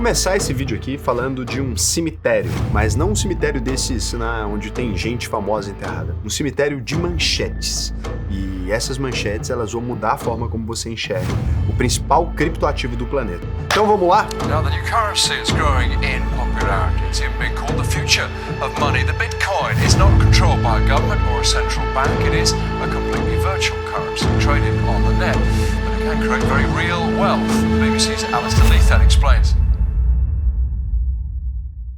começar esse vídeo aqui falando de um cemitério, mas não um cemitério desses onde tem gente famosa enterrada. Um cemitério de manchetes. E essas manchetes, elas vão mudar a forma como você enxerga o principal criptoativo do planeta. Então vamos lá? Now the new currency is growing in popularity. It's even been called the future of money. The Bitcoin is not controlled by a government or a central bank. It is a completely virtual currency traded on the net. But it can create very real wealth. The BBC's Alistair Leithat explains.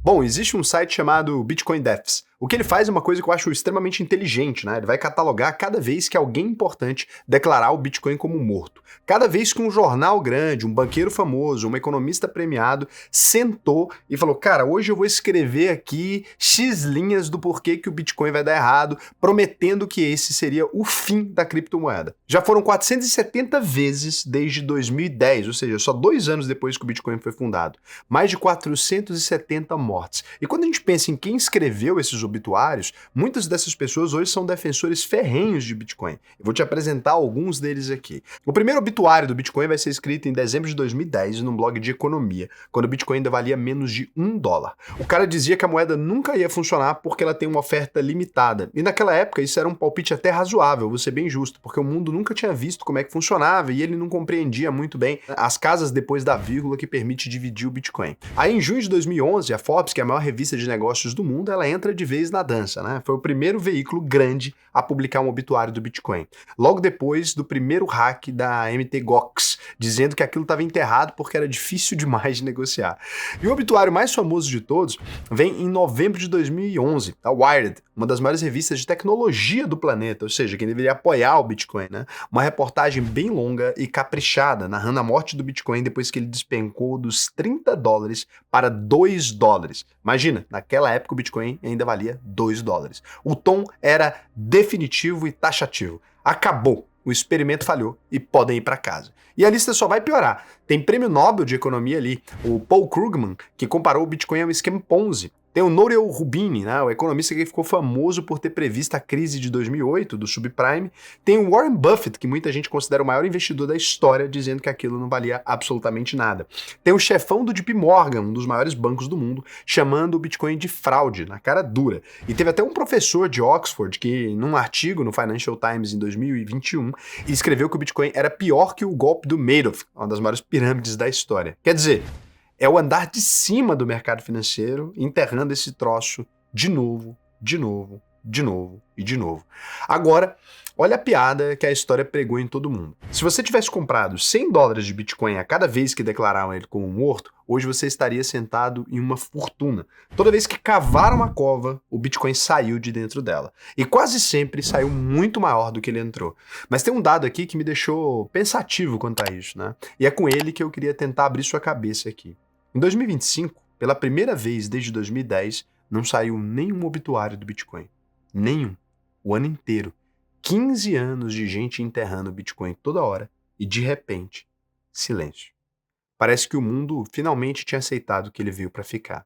Bom, existe um site chamado Bitcoin Deaths. O que ele faz é uma coisa que eu acho extremamente inteligente, né? Ele vai catalogar cada vez que alguém importante declarar o Bitcoin como morto. Cada vez que um jornal grande, um banqueiro famoso, um economista premiado sentou e falou, cara, hoje eu vou escrever aqui X linhas do porquê que o Bitcoin vai dar errado, prometendo que esse seria o fim da criptomoeda. Já foram 470 vezes desde 2010, ou seja, só 2 anos depois que o Bitcoin foi fundado. Mais de 470 mortes. E quando a gente pensa em quem escreveu esses obituários, muitas dessas pessoas hoje são defensores ferrenhos de Bitcoin. Eu vou te apresentar alguns deles aqui. O primeiro obituário do Bitcoin vai ser escrito em dezembro de 2010 num blog de economia, quando o Bitcoin ainda valia menos de $1. O cara dizia que a moeda nunca ia funcionar porque ela tem uma oferta limitada. E naquela época isso era um palpite até razoável, vou ser bem justo, porque o mundo nunca tinha visto como é que funcionava e ele não compreendia muito bem as casas depois da vírgula que permite dividir o Bitcoin. Aí em junho de 2011, a Forbes, que é a maior revista de negócios do mundo, ela entra de vez na dança, né? Foi o primeiro veículo grande a publicar um obituário do Bitcoin. Logo depois do primeiro hack da Mt. Gox, dizendo que aquilo estava enterrado porque era difícil demais de negociar. E o obituário mais famoso de todos vem em novembro de 2011, a Wired, uma das maiores revistas de tecnologia do planeta, ou seja, quem deveria apoiar o Bitcoin, né? Uma reportagem bem longa e caprichada, narrando a morte do Bitcoin depois que ele despencou dos $30 para $2. Imagina, naquela época o Bitcoin ainda valia $2. O tom era definitivo e taxativo. Acabou. O experimento falhou e podem ir para casa. E a lista só vai piorar. Tem prêmio Nobel de Economia ali, o Paul Krugman, que comparou o Bitcoin a um esquema Ponzi. Tem o Nouriel Roubini, né, o economista que ficou famoso por ter previsto a crise de 2008, do subprime. Tem o Warren Buffett, que muita gente considera o maior investidor da história, dizendo que aquilo não valia absolutamente nada. Tem o chefão do JP Morgan, um dos maiores bancos do mundo, chamando o Bitcoin de fraude, na cara dura. E teve até um professor de Oxford que, num artigo no Financial Times em 2021, escreveu que o Bitcoin era pior que o golpe do Madoff, uma das maiores pirâmides da história. Quer dizer, é o andar de cima do mercado financeiro enterrando esse troço de novo, de novo, de novo e de novo. Agora, olha a piada que a história pregou em todo mundo. Se você tivesse comprado $100 de Bitcoin a cada vez que declararam ele como morto, hoje você estaria sentado em uma fortuna. Toda vez que cavaram uma cova, o Bitcoin saiu de dentro dela. E quase sempre saiu muito maior do que ele entrou. Mas tem um dado aqui que me deixou pensativo quanto a isso, né? E é com ele que eu queria tentar abrir sua cabeça aqui. Em 2025, pela primeira vez desde 2010, não saiu nenhum obituário do Bitcoin. Nenhum. O ano inteiro. 15 anos de gente enterrando o Bitcoin toda hora e, de repente, silêncio. Parece que o mundo finalmente tinha aceitado que ele veio para ficar.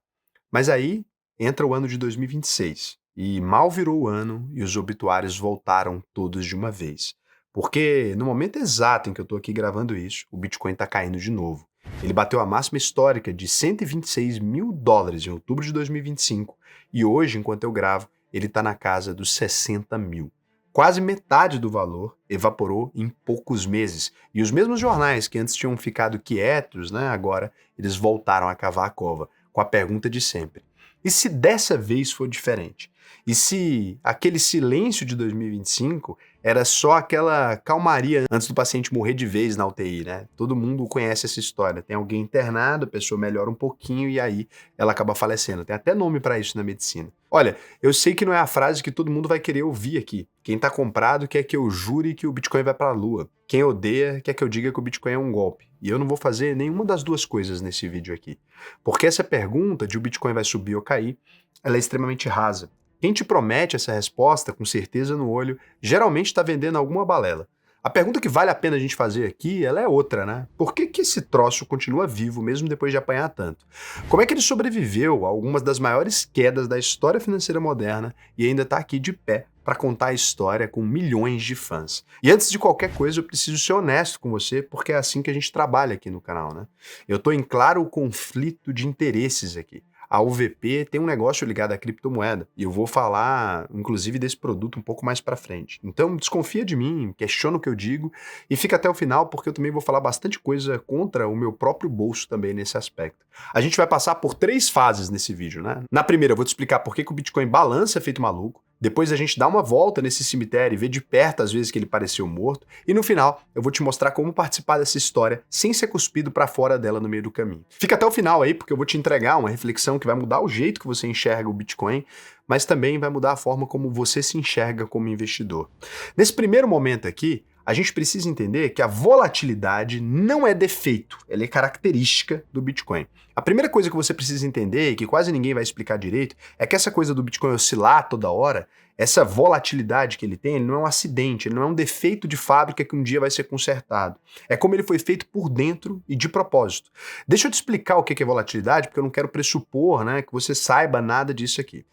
Mas aí entra o ano de 2026 e mal virou o ano e os obituários voltaram todos de uma vez. Porque no momento exato em que eu estou aqui gravando isso, o Bitcoin está caindo de novo. Ele bateu a máxima histórica de $126 mil em outubro de 2025 e hoje, enquanto eu gravo, ele está na casa dos 60 mil. Quase metade do valor evaporou em poucos meses. E os mesmos jornais que antes tinham ficado quietos, né, agora eles voltaram a cavar a cova, com a pergunta de sempre. E se dessa vez for diferente? E se aquele silêncio de 2025 era só aquela calmaria antes do paciente morrer de vez na UTI, né? Todo mundo conhece essa história. Tem alguém internado, a pessoa melhora um pouquinho e aí ela acaba falecendo. Tem até nome para isso na medicina. Olha, eu sei que não é a frase que todo mundo vai querer ouvir aqui. Quem tá comprado quer que eu jure que o Bitcoin vai para a lua. Quem odeia quer que eu diga que o Bitcoin é um golpe. E eu não vou fazer nenhuma das duas coisas nesse vídeo aqui. Porque essa pergunta de o Bitcoin vai subir ou cair, ela é extremamente rasa. Quem te promete essa resposta com certeza no olho, geralmente está vendendo alguma balela. A pergunta que vale a pena a gente fazer aqui, ela é outra, né? Por que esse troço continua vivo mesmo depois de apanhar tanto? Como é que ele sobreviveu a algumas das maiores quedas da história financeira moderna e ainda está aqui de pé para contar a história com milhões de fãs. E antes de qualquer coisa, eu preciso ser honesto com você, porque é assim que a gente trabalha aqui no canal, né? Eu tô em claro conflito de interesses aqui. A UVP tem um negócio ligado à criptomoeda, e eu vou falar, inclusive, desse produto um pouco mais para frente. Então, desconfia de mim, questiona o que eu digo, e fica até o final, porque eu também vou falar bastante coisa contra o meu próprio bolso também nesse aspecto. A gente vai passar por 3 fases nesse vídeo, né? Na primeira, eu vou te explicar por que o Bitcoin balança feito maluco. Depois a gente dá uma volta nesse cemitério e vê de perto as vezes que ele pareceu morto. E no final, eu vou te mostrar como participar dessa história sem ser cuspido para fora dela no meio do caminho. Fica até o final aí, porque eu vou te entregar uma reflexão que vai mudar o jeito que você enxerga o Bitcoin, mas também vai mudar a forma como você se enxerga como investidor. Nesse primeiro momento aqui, a gente precisa entender que a volatilidade não é defeito, ela é característica do Bitcoin. A primeira coisa que você precisa entender, e que quase ninguém vai explicar direito, é que essa coisa do Bitcoin oscilar toda hora, essa volatilidade que ele tem, ele não é um acidente, ele não é um defeito de fábrica que um dia vai ser consertado. É como ele foi feito por dentro e de propósito. Deixa eu te explicar o que é volatilidade, porque eu não quero pressupor, né, que você saiba nada disso aqui.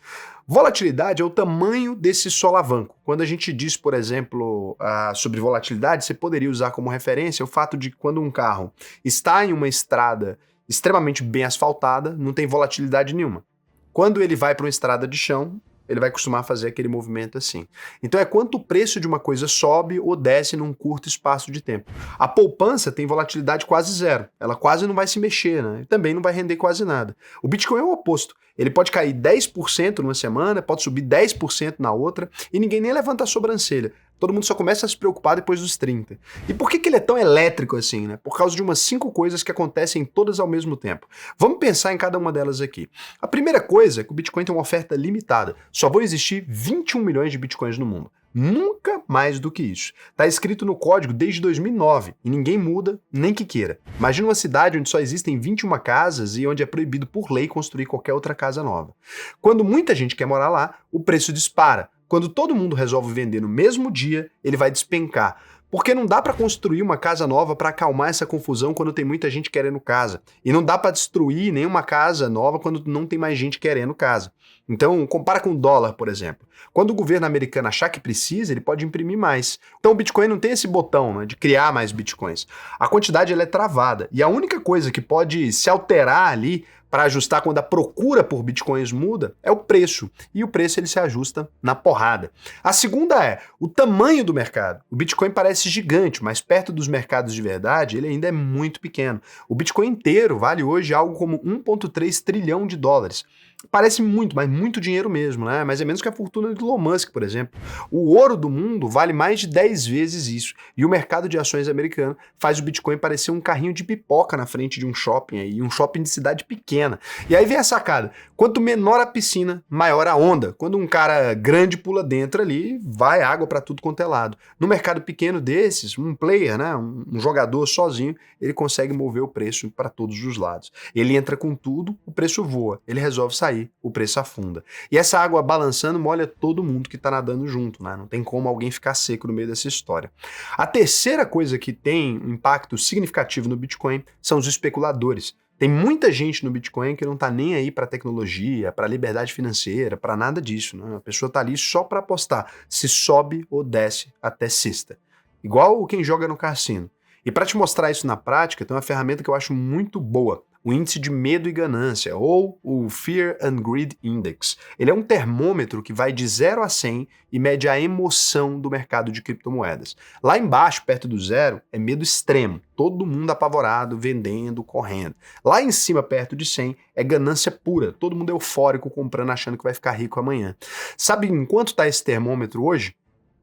Volatilidade é o tamanho desse solavanco. Quando a gente diz, por exemplo, sobre volatilidade, você poderia usar como referência o fato de que quando um carro está em uma estrada extremamente bem asfaltada, não tem volatilidade nenhuma. Quando ele vai para uma estrada de chão, ele vai costumar fazer aquele movimento assim. Então é quanto o preço de uma coisa sobe ou desce num curto espaço de tempo. A poupança tem volatilidade quase zero. Ela quase não vai se mexer, né? E também não vai render quase nada. O Bitcoin é o oposto. Ele pode cair 10% numa semana, pode subir 10% na outra, e ninguém nem levanta a sobrancelha. Todo mundo só começa a se preocupar depois dos 30. E por que ele é tão elétrico assim, né? Por causa de umas 5 coisas que acontecem todas ao mesmo tempo. Vamos pensar em cada uma delas aqui. A primeira coisa é que o Bitcoin tem uma oferta limitada. Só vão existir 21 milhões de Bitcoins no mundo. Nunca mais do que isso. Está escrito no código desde 2009 e ninguém muda, nem que queira. Imagina uma cidade onde só existem 21 casas e onde é proibido por lei construir qualquer outra casa nova. Quando muita gente quer morar lá, o preço dispara. Quando todo mundo resolve vender no mesmo dia, ele vai despencar. Porque não dá para construir uma casa nova para acalmar essa confusão quando tem muita gente querendo casa. E não dá para destruir nenhuma casa nova quando não tem mais gente querendo casa. Então, compara com o dólar, por exemplo. Quando o governo americano achar que precisa, ele pode imprimir mais. Então o Bitcoin não tem esse botão, né, de criar mais Bitcoins. A quantidade ela é travada. E a única coisa que pode se alterar ali para ajustar quando a procura por Bitcoins muda é o preço. E o preço ele se ajusta na porrada. A segunda é o tamanho do mercado. O Bitcoin parece gigante, mas perto dos mercados de verdade ele ainda é muito pequeno. O Bitcoin inteiro vale hoje algo como 1,3 trilhão de dólares. Parece muito, mas muito dinheiro mesmo, né? Mais ou menos que a fortuna do Elon Musk, por exemplo. O ouro do mundo vale mais de 10 vezes isso. E o mercado de ações americano faz o Bitcoin parecer um carrinho de pipoca na frente de um shopping aí, um shopping de cidade pequena. E aí vem a sacada. Quanto menor a piscina, maior a onda. Quando um cara grande pula dentro ali, vai água para tudo quanto é lado. No mercado pequeno desses, um player, né, um jogador sozinho, ele consegue mover o preço para todos os lados. Ele entra com tudo, o preço voa. Ele resolve sair, o preço afunda. E essa água balançando molha todo mundo que está nadando junto, né? Não tem como alguém ficar seco no meio dessa história. A terceira coisa que tem um impacto significativo no Bitcoin são os especuladores. Tem muita gente no Bitcoin que não tá nem aí para tecnologia, para liberdade financeira, para nada disso, né? A pessoa tá ali só para apostar se sobe ou desce até sexta. Igual quem joga no cassino. E para te mostrar isso na prática, tem uma ferramenta que eu acho muito boa, o índice de medo e ganância, ou o Fear and Greed Index. Ele é um termômetro que vai de 0 a 100 e mede a emoção do mercado de criptomoedas. Lá embaixo, perto do zero, é medo extremo, todo mundo apavorado, vendendo, correndo. Lá em cima, perto de 100, é ganância pura, todo mundo eufórico, comprando, achando que vai ficar rico amanhã. Sabe em quanto está esse termômetro hoje?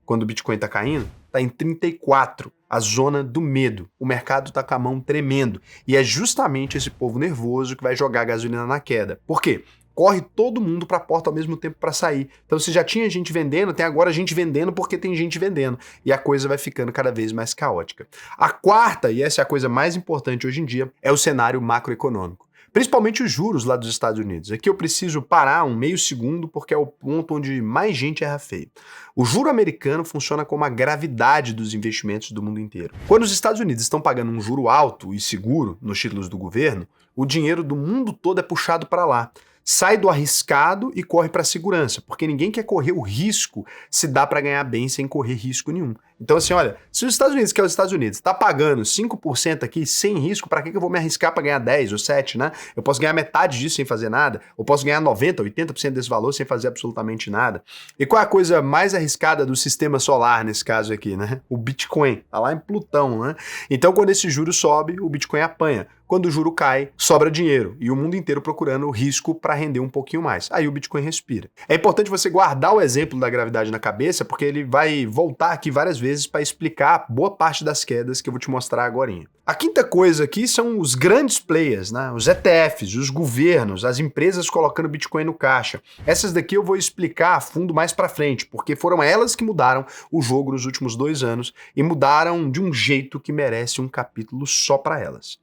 Quando o Bitcoin está caindo? Está em 34, a zona do medo. O mercado está com a mão tremendo. E é justamente esse povo nervoso que vai jogar a gasolina na queda. Por quê? Corre todo mundo para a porta ao mesmo tempo para sair. Então se já tinha gente vendendo, tem agora gente vendendo porque tem gente vendendo. E a coisa vai ficando cada vez mais caótica. A quarta, e essa é a coisa mais importante hoje em dia, é o cenário macroeconômico. Principalmente os juros lá dos Estados Unidos. Aqui eu preciso parar um meio segundo porque é o ponto onde mais gente erra feio. O juro americano funciona como a gravidade dos investimentos do mundo inteiro. Quando os Estados Unidos estão pagando um juro alto e seguro nos títulos do governo, o dinheiro do mundo todo é puxado para lá. sai do arriscado e corre para a segurança, porque ninguém quer correr o risco se dá para ganhar bem sem correr risco nenhum. Então assim, olha, se os Estados Unidos, que é os Estados Unidos, está pagando 5% aqui sem risco, para que eu vou me arriscar para ganhar 10 ou 7, né? Eu posso ganhar metade disso sem fazer nada, ou posso ganhar 90, 80% desse valor sem fazer absolutamente nada. E qual é a coisa mais arriscada do sistema solar nesse caso aqui, né? O Bitcoin, tá lá em Plutão, né? Então quando esse juro sobe, o Bitcoin apanha. Quando o juro cai, sobra dinheiro e o mundo inteiro procurando o risco para render um pouquinho mais. Aí o Bitcoin respira. É importante você guardar o exemplo da gravidade na cabeça, porque ele vai voltar aqui várias vezes para explicar boa parte das quedas que eu vou te mostrar agorinha. A quinta coisa aqui são os grandes players, né? Os ETFs, os governos, as empresas colocando Bitcoin no caixa. Essas daqui eu vou explicar a fundo mais para frente, porque foram elas que mudaram o jogo nos últimos 2 anos e mudaram de um jeito que merece um capítulo só para elas.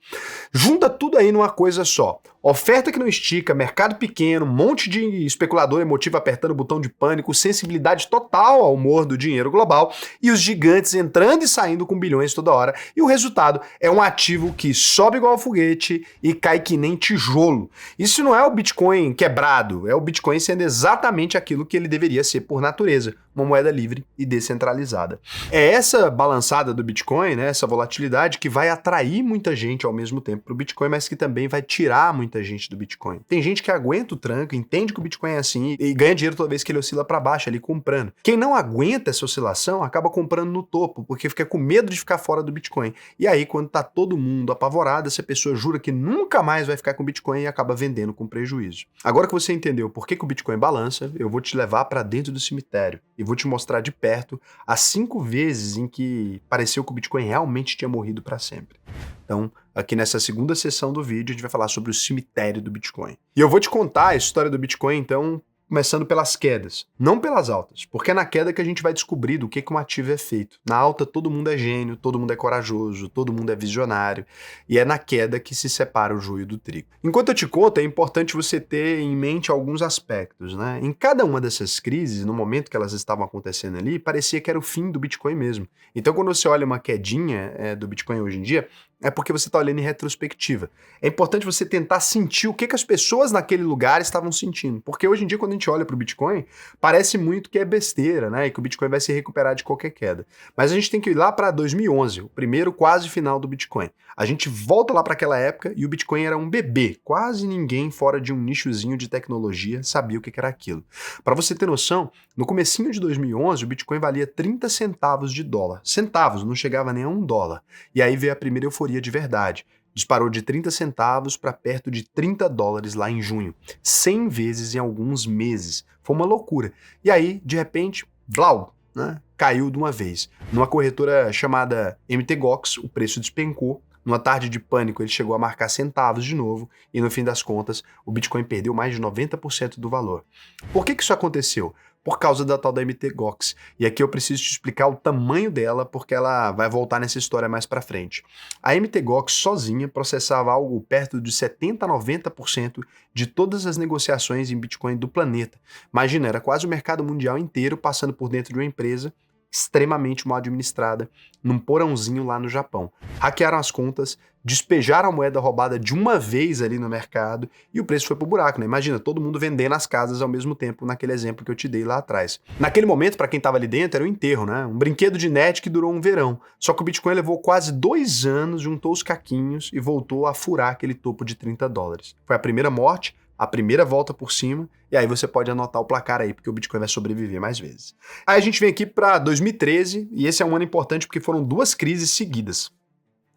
Junta tudo aí numa coisa só. Oferta que não estica, mercado pequeno, um monte de especulador emotivo apertando o botão de pânico, sensibilidade total ao humor do dinheiro global e os gigantes entrando e saindo com bilhões toda hora. E o resultado é um ativo que sobe igual foguete e cai que nem tijolo. Isso não é o Bitcoin quebrado, é o Bitcoin sendo exatamente aquilo que ele deveria ser por natureza, uma moeda livre e descentralizada. É essa balançada do Bitcoin, né, essa volatilidade que vai atrair muita gente ao mesmo tempo para o Bitcoin, mas que também vai tirar muita gente do Bitcoin. Tem gente que aguenta o tranco, entende que o Bitcoin é assim e ganha dinheiro toda vez que ele oscila para baixo ali comprando. Quem não aguenta essa oscilação acaba comprando no topo, porque fica com medo de ficar fora do Bitcoin. E aí, quando tá todo mundo apavorado, essa pessoa jura que nunca mais vai ficar com Bitcoin e acaba vendendo com prejuízo. Agora que você entendeu por que o Bitcoin balança, eu vou te levar para dentro do cemitério e vou te mostrar de perto as 5 vezes em que pareceu que o Bitcoin realmente tinha morrido para sempre. Então, aqui nessa segunda sessão do vídeo, a gente vai falar sobre o cemitério do Bitcoin. E eu vou te contar a história do Bitcoin, então, começando pelas quedas, não pelas altas, porque é na queda que a gente vai descobrir do que um ativo é feito. Na alta, todo mundo é gênio, todo mundo é corajoso, todo mundo é visionário, e é na queda que se separa o joio do trigo. Enquanto eu te conto, é importante você ter em mente alguns aspectos, né? Em cada uma dessas crises, no momento que elas estavam acontecendo ali, parecia que era o fim do Bitcoin mesmo. Então, quando você olha uma quedinha do Bitcoin hoje em dia, é porque você está olhando em retrospectiva. É importante você tentar sentir o que as pessoas naquele lugar estavam sentindo. Porque hoje em dia, quando a gente olha para o Bitcoin, parece muito que é besteira, né? E que o Bitcoin vai se recuperar de qualquer queda. Mas a gente tem que ir lá para 2011, o primeiro quase final do Bitcoin. A gente volta lá para aquela época e o Bitcoin era um bebê. Quase ninguém fora de um nichozinho de tecnologia sabia o que era aquilo. Para você ter noção, no comecinho de 2011, o Bitcoin valia 30 centavos de dólar. Centavos, não chegava nem a $1. E aí veio a primeira euforia de verdade. Disparou de 30 centavos para perto de $30 lá em junho. 100 vezes em alguns meses. Foi uma loucura. E aí, de repente, blau, né? Caiu de uma vez. Numa corretora chamada MTGOX, o preço despencou. Numa tarde de pânico, ele chegou a marcar centavos de novo e, no fim das contas, o Bitcoin perdeu mais de 90% do valor. Por que isso aconteceu? Por causa da tal da MTGOX. E aqui eu preciso te explicar o tamanho dela, porque ela vai voltar nessa história mais pra frente. A MTGOX sozinha processava algo perto de 70% a 90% de todas as negociações em Bitcoin do planeta. Imagina, era quase o mercado mundial inteiro passando por dentro de uma empresa extremamente mal administrada, num porãozinho lá no Japão. Hackearam as contas, despejaram a moeda roubada de uma vez ali no mercado e o preço foi pro buraco, né? Imagina, todo mundo vendendo as casas ao mesmo tempo, naquele exemplo que eu te dei lá atrás. Naquele momento, para quem tava ali dentro, era um enterro, né? Um brinquedo de net que durou um verão. Só que o Bitcoin levou quase 2 anos, juntou os caquinhos e voltou a furar aquele topo de $30. Foi a primeira morte, a primeira volta por cima, e aí você pode anotar o placar aí, porque o Bitcoin vai sobreviver mais vezes. Aí a gente vem aqui para 2013, e esse é um ano importante porque foram 2 crises seguidas.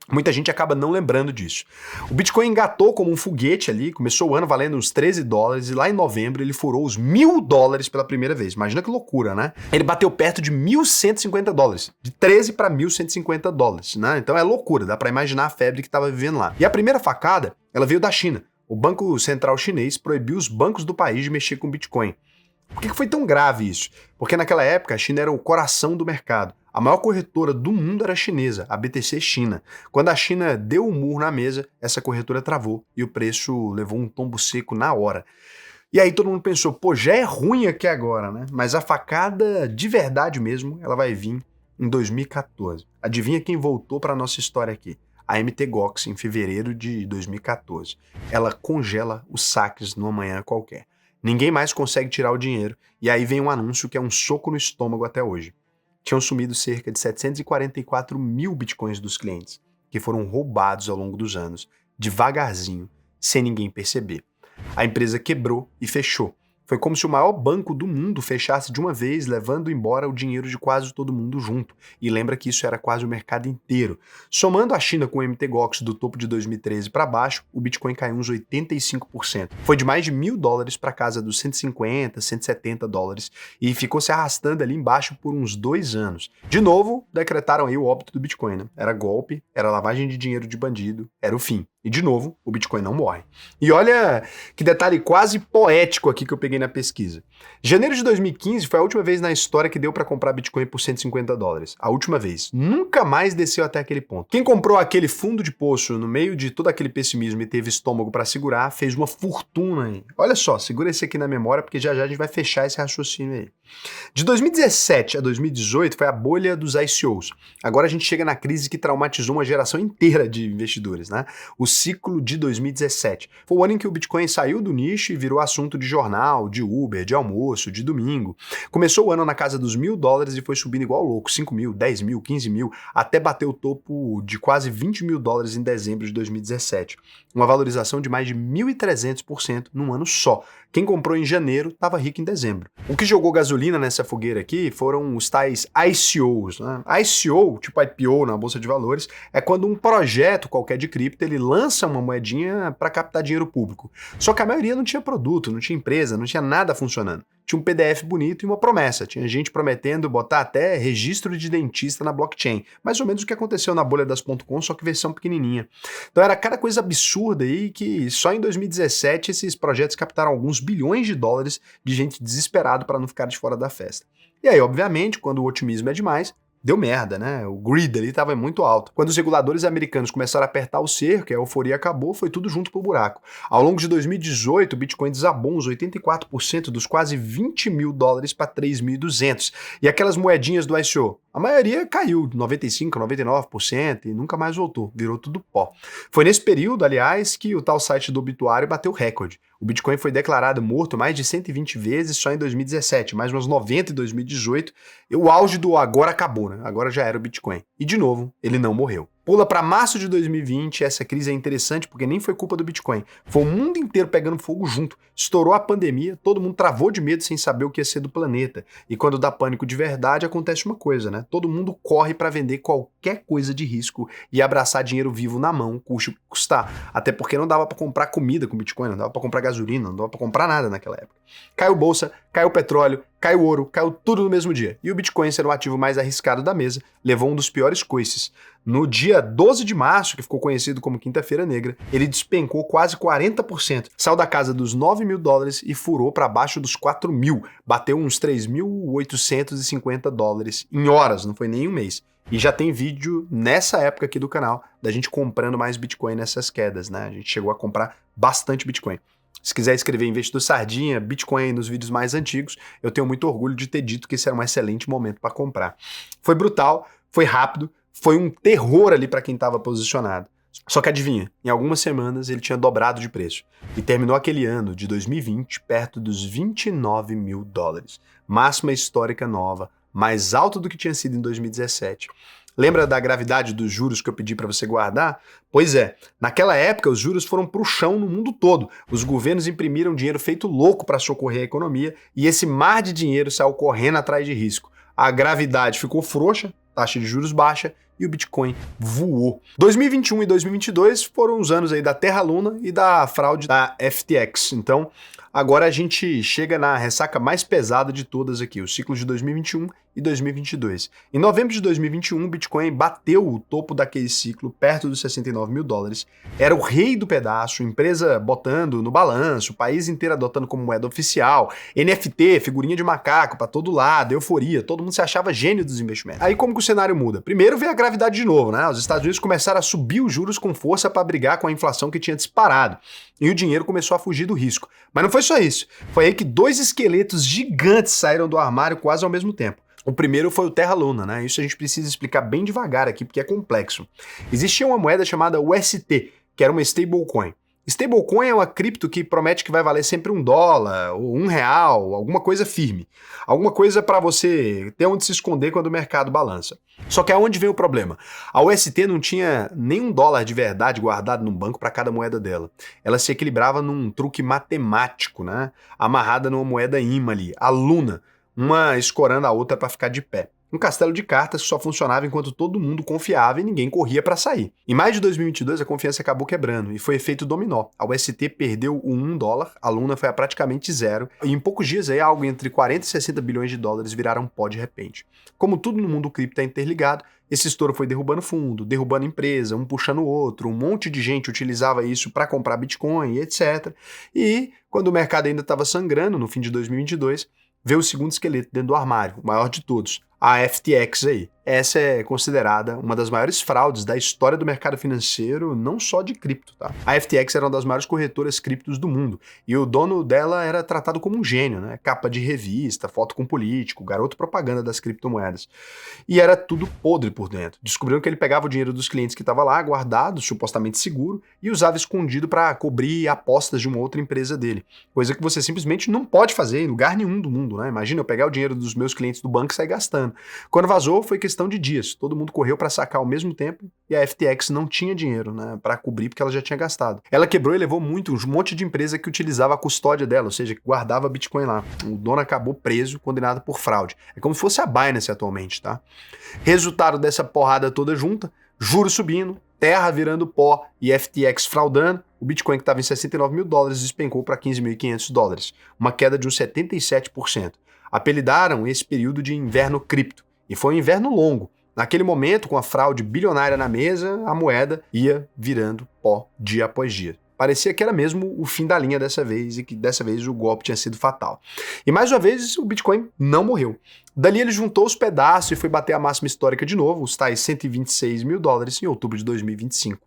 Muita gente acaba não lembrando disso. O Bitcoin engatou como um foguete ali, começou o ano valendo uns $13, e lá em novembro ele furou os $1.000 pela primeira vez. Imagina que loucura, né? Ele bateu perto de $1.150, de 13 para $1.150, né? Então é loucura, dá para imaginar a febre que estava vivendo lá. E a primeira facada, ela veio da China. O Banco Central Chinês proibiu os bancos do país de mexer com Bitcoin. Por que foi tão grave isso? Porque naquela época a China era o coração do mercado. A maior corretora do mundo era chinesa, a BTC China. Quando a China deu um murro na mesa, essa corretora travou e o preço levou um tombo seco na hora. E aí todo mundo pensou, pô, já é ruim aqui agora, né? Mas a facada de verdade mesmo, ela vai vir em 2014. Adivinha quem voltou para a nossa história aqui? a Mt. Gox em fevereiro de 2014. Ela congela os saques numa manhã qualquer. Ninguém mais consegue tirar o dinheiro, e aí vem um anúncio que é um soco no estômago até hoje. Tinham sumido cerca de 744 mil bitcoins dos clientes, que foram roubados ao longo dos anos, devagarzinho, sem ninguém perceber. A empresa quebrou e fechou. Foi como se o maior banco do mundo fechasse de uma vez, levando embora o dinheiro de quase todo mundo junto. E lembra que isso era quase o mercado inteiro. Somando a China com o Mt. Gox do topo de 2013 para baixo, o Bitcoin caiu uns 85%. Foi de mais de $1.000 para casa dos 150, 170 dólares e ficou se arrastando ali embaixo por uns 2 anos. De novo, decretaram aí o óbito do Bitcoin, né? Era golpe, era lavagem de dinheiro de bandido, era o fim. E de novo, o Bitcoin não morre. E olha que detalhe quase poético aqui que eu peguei na pesquisa. Janeiro de 2015 foi a última vez na história que deu para comprar Bitcoin por 150 dólares. A última vez. Nunca mais desceu até aquele ponto. Quem comprou aquele fundo de poço no meio de todo aquele pessimismo e teve estômago para segurar, fez uma fortuna aí. Olha só, segura esse aqui na memória porque já já a gente vai fechar esse raciocínio aí. De 2017 a 2018 foi a bolha dos ICOs. Agora a gente chega na crise que traumatizou uma geração inteira de investidores, né? O ciclo de 2017. Foi o ano em que o Bitcoin saiu do nicho e virou assunto de jornal, de Uber, de almoço, de domingo. Começou o ano na casa dos $1.000 e foi subindo igual louco, 5 mil, 10 mil, 15 mil, até bater o topo de quase $20.000 em dezembro de 2017. Uma valorização de mais de 1.300% num ano só. Quem comprou em janeiro estava rico em dezembro. O que jogou gasolina nessa fogueira aqui foram os tais ICOs, né? ICO, tipo IPO na Bolsa de Valores, é quando um projeto qualquer de cripto ele lança uma moedinha para captar dinheiro público. Só que a maioria não tinha produto, não tinha empresa, não tinha nada funcionando. Tinha um PDF bonito e uma promessa. Tinha gente prometendo botar até registro de dentista na blockchain. Mais ou menos o que aconteceu na bolha das .com, só que versão pequenininha. Então era cada coisa absurda aí que só em 2017 esses projetos captaram alguns bilhões de dólares de gente desesperado para não ficar de fora da festa. E aí, obviamente, quando o otimismo é demais, deu merda, né? O greed ali estava muito alto. Quando os reguladores americanos começaram a apertar o cerco e a euforia acabou, foi tudo junto pro buraco. Ao longo de 2018, o Bitcoin desabou uns 84% dos quase $20 mil para 3.200. E aquelas moedinhas do ICO? A maioria caiu, 95%, 99% e nunca mais voltou, virou tudo pó. Foi nesse período, aliás, que o tal site do obituário bateu recorde. O Bitcoin foi declarado morto mais de 120 vezes só em 2017, mais umas 90 em 2018, e o auge do agora acabou, né? Agora já era o Bitcoin. E de novo, ele não morreu. Pula para março de 2020, essa crise é interessante porque nem foi culpa do Bitcoin. Foi o mundo inteiro pegando fogo junto. Estourou a pandemia, todo mundo travou de medo sem saber o que ia ser do planeta. E quando dá pânico de verdade, acontece uma coisa, né? Todo mundo corre para vender qualquer coisa de risco e abraçar dinheiro vivo na mão, custe o que custar. Até porque não dava para comprar comida com Bitcoin, não dava para comprar gasolina, não dava para comprar nada naquela época. Caiu bolsa, caiu petróleo, caiu ouro, caiu tudo no mesmo dia. E o Bitcoin, sendo o ativo mais arriscado da mesa, levou um dos piores coices. No dia 12 de março, que ficou conhecido como Quinta-feira Negra, ele despencou quase 40%. Saiu da casa dos $9 mil e furou para baixo dos 4 mil. Bateu uns 3.850 dólares em horas, não foi nem um mês. E já tem vídeo nessa época aqui do canal da gente comprando mais Bitcoin nessas quedas, né? A gente chegou a comprar bastante Bitcoin. Se quiser escrever Investidor Sardinha, Bitcoin aí nos vídeos mais antigos, eu tenho muito orgulho de ter dito que esse era um excelente momento para comprar. Foi brutal, foi rápido, foi um terror ali para quem estava posicionado. Só que adivinha, em algumas semanas ele tinha dobrado de preço e terminou aquele ano de 2020 perto dos $29 mil. Máxima histórica nova, mais alto do que tinha sido em 2017. Lembra da gravidade dos juros que eu pedi para você guardar? Pois é, naquela época os juros foram para o chão no mundo todo. Os governos imprimiram dinheiro feito louco para socorrer a economia e esse mar de dinheiro saiu correndo atrás de risco. A gravidade ficou frouxa, taxa de juros baixa e o Bitcoin voou. 2021 e 2022 foram os anos aí da Terra Luna e da fraude da FTX. Então, agora a gente chega na ressaca mais pesada de todas aqui, o ciclo de 2021 e 2022. Em novembro de 2021, o Bitcoin bateu o topo daquele ciclo, perto dos $69 mil. Era o rei do pedaço, empresa botando no balanço, o país inteiro adotando como moeda oficial, NFT, figurinha de macaco para todo lado, euforia, todo mundo se achava gênio dos investimentos. Aí como que o cenário muda? Primeiro veio a gravidade de novo, né? Os Estados Unidos começaram a subir os juros com força para brigar com a inflação que tinha disparado. E o dinheiro começou a fugir do risco. Mas não foi só isso. Foi aí que 2 esqueletos gigantes saíram do armário quase ao mesmo tempo. O primeiro foi o Terra Luna, né? Isso a gente precisa explicar bem devagar aqui, porque é complexo. Existia uma moeda chamada UST, que era uma stablecoin. Stablecoin é uma cripto que promete que vai valer sempre $1 ou R$1, alguma coisa firme. Alguma coisa para você ter onde se esconder quando o mercado balança. Só que aonde vem o problema? A UST não tinha nem $1 de verdade guardado num banco para cada moeda dela. Ela se equilibrava num truque matemático, né? Amarrada numa moeda imã ali, a Luna, uma escorando a outra para ficar de pé. Um castelo de cartas que só funcionava enquanto todo mundo confiava e ninguém corria para sair. Em maio de 2022, a confiança acabou quebrando e foi efeito dominó. A UST perdeu o $1, a Luna foi a praticamente zero, e em poucos dias aí, algo entre 40 e 60 bilhões de dólares viraram pó de repente. Como tudo no mundo cripto é interligado, esse estouro foi derrubando fundo, derrubando empresa, um puxando o outro, um monte de gente utilizava isso para comprar Bitcoin e etc. E quando o mercado ainda estava sangrando, no fim de 2022, veio o segundo esqueleto dentro do armário, o maior de todos, a FTX aí. Essa é considerada uma das maiores fraudes da história do mercado financeiro, não só de cripto, tá? A FTX era uma das maiores corretoras criptos do mundo, e o dono dela era tratado como um gênio, né? Capa de revista, foto com político, garoto propaganda das criptomoedas. E era tudo podre por dentro. Descobriram que ele pegava o dinheiro dos clientes que estava lá, guardado, supostamente seguro, e usava escondido para cobrir apostas de uma outra empresa dele. Coisa que você simplesmente não pode fazer em lugar nenhum do mundo, né? Imagina eu pegar o dinheiro dos meus clientes do banco e sair gastando. Quando vazou, foi questão de dias. Todo mundo correu para sacar ao mesmo tempo e a FTX não tinha dinheiro, né, para cobrir porque ela já tinha gastado. Ela quebrou e levou um monte de empresa que utilizava a custódia dela, ou seja, que guardava Bitcoin lá. O dono acabou preso, condenado por fraude. É como se fosse a Binance atualmente, tá? Resultado dessa porrada toda junta, juros subindo, terra virando pó e FTX fraudando, o Bitcoin que estava em $69 mil despencou para $15.500, uma queda de uns 77%. Apelidaram esse período de inverno cripto. E foi um inverno longo. Naquele momento, com a fraude bilionária na mesa, a moeda ia virando pó dia após dia. Parecia que era mesmo o fim da linha dessa vez e que dessa vez o golpe tinha sido fatal. E mais uma vez o Bitcoin não morreu. Dali ele juntou os pedaços e foi bater a máxima histórica de novo, os tais $126 mil em outubro de 2025.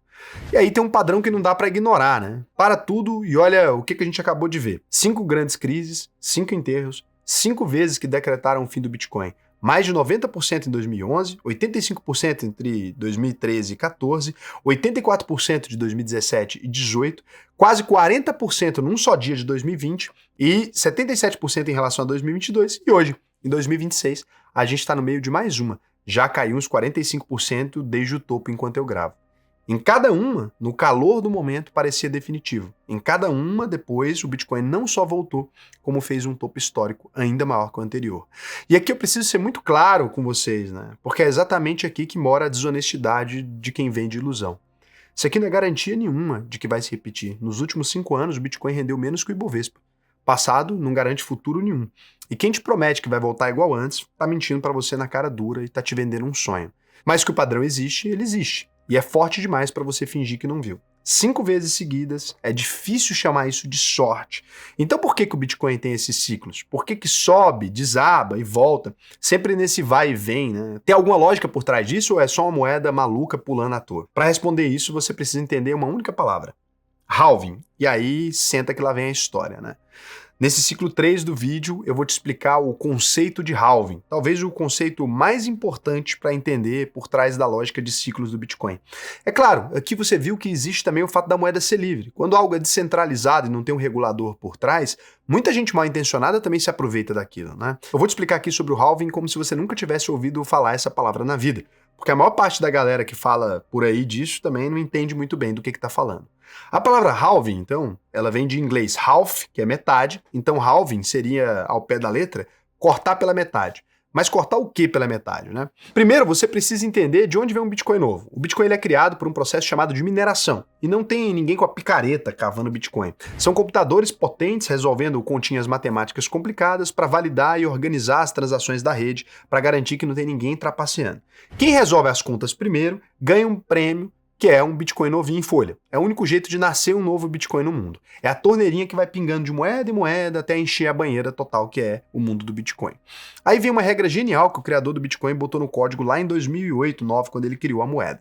E aí tem um padrão que não dá para ignorar, né? Para tudo e olha o que a gente acabou de ver. 5 grandes crises, 5 enterros, 5 vezes que decretaram o fim do Bitcoin. Mais de 90% em 2011, 85% entre 2013 e 14, 84% de 2017 e 18, quase 40% num só dia de 2020 e 77% em relação a 2022. E hoje, em 2026, a gente está no meio de mais uma. Já caiu uns 45% desde o topo enquanto eu gravo. Em cada uma, no calor do momento, parecia definitivo. Em cada uma, depois, o Bitcoin não só voltou, como fez um topo histórico ainda maior que o anterior. E aqui eu preciso ser muito claro com vocês, né? Porque é exatamente aqui que mora a desonestidade de quem vende ilusão. Isso aqui não é garantia nenhuma de que vai se repetir. Nos últimos 5 anos, o Bitcoin rendeu menos que o Ibovespa. Passado não garante futuro nenhum. E quem te promete que vai voltar igual antes, tá mentindo para você na cara dura e tá te vendendo um sonho. Mas que o padrão existe, ele existe. E é forte demais para você fingir que não viu. 5 vezes seguidas, é difícil chamar isso de sorte. Então por que o Bitcoin tem esses ciclos? Por que sobe, desaba e volta, sempre nesse vai e vem, né? Tem alguma lógica por trás disso ou é só uma moeda maluca pulando à toa? Para responder isso, você precisa entender uma única palavra. Halving. E aí, senta que lá vem a história, né? Nesse ciclo 3 do vídeo, eu vou te explicar o conceito de halving, talvez o conceito mais importante para entender por trás da lógica de ciclos do Bitcoin. É claro, aqui você viu que existe também o fato da moeda ser livre. Quando algo é descentralizado e não tem um regulador por trás, muita gente mal intencionada também se aproveita daquilo, né? Eu vou te explicar aqui sobre o halving como se você nunca tivesse ouvido falar essa palavra na vida, porque a maior parte da galera que fala por aí disso também não entende muito bem do que está falando. A palavra halving, então, ela vem de inglês half, que é metade, então halving seria, ao pé da letra, cortar pela metade. Mas cortar o que pela metade, né? Primeiro, você precisa entender de onde vem um Bitcoin novo. O Bitcoin ele é criado por um processo chamado de mineração. E não tem ninguém com a picareta cavando Bitcoin. São computadores potentes resolvendo continhas matemáticas complicadas para validar e organizar as transações da rede para garantir que não tem ninguém trapaceando. Quem resolve as contas primeiro ganha um prêmio que é um Bitcoin novinho em folha. É o único jeito de nascer um novo Bitcoin no mundo. É a torneirinha que vai pingando de moeda em moeda até encher a banheira total que é o mundo do Bitcoin. Aí vem uma regra genial que o criador do Bitcoin botou no código lá em 2008, 2009, quando ele criou a moeda.